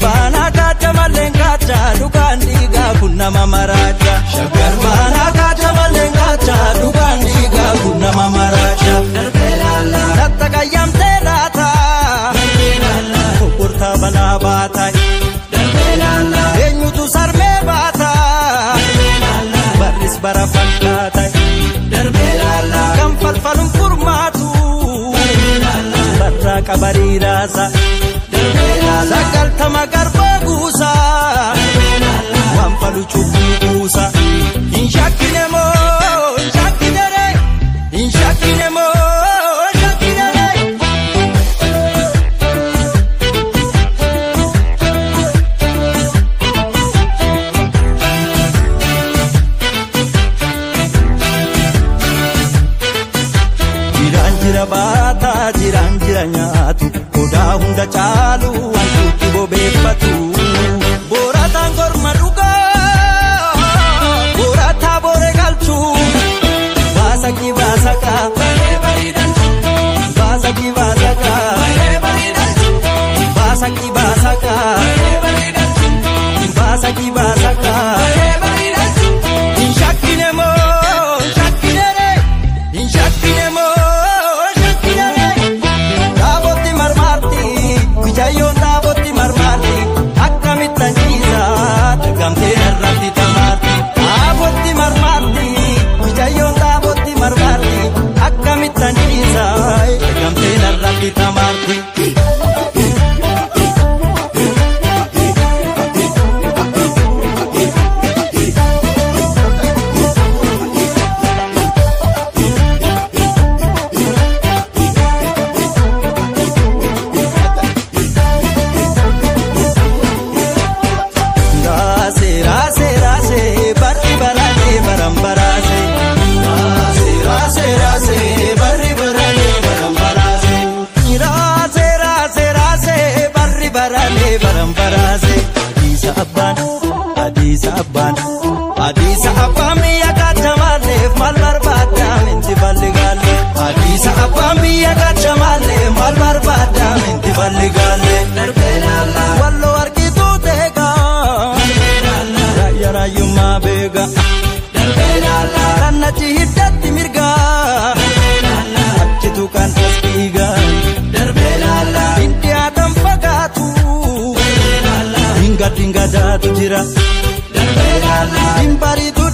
bana kacha malengacha dukan diga kunna mamaracha shagar bana kacha malengacha dukan diga kunna mamaracha darbelala natakayam terata darbelala kurta bana bata darbelala enyutu sarme bata darbelala baris barafakata darbelala kam falfalum furmatu darbelala barra kabari rasa Sakal tamagar bagusa Wampalu chukusa Inshakinemo Inshakinere Inshakinemo Inshakinere Jiran bata jiran nyatu Koda hunda chalu antuki bobefatu Borata gorma duga Borata bore galchu Basaki basaka Basaki basaka Basaki basaka Basaki basaka Inshakinemo Inshakinere Inshakinemo Jayon daboti marmati akkamitan jisa gamte narrati tamati daboti marmati jayon daboti marmati akkamitan jisa gamte narrati tamati Adisa abban biyya gachamaleef mal barbaadam inti balligaalle Adisa abban biyya gachamaleef mal barbaadam inti balligaalle Darbelala wallo argitu teega Raya rayyummaa beega Darbelala kannachi hiddatti mirga achitu kan tasbiiga Darbelala inti adam fagaatu Dinga jaatu jira Darbelala Imbaritu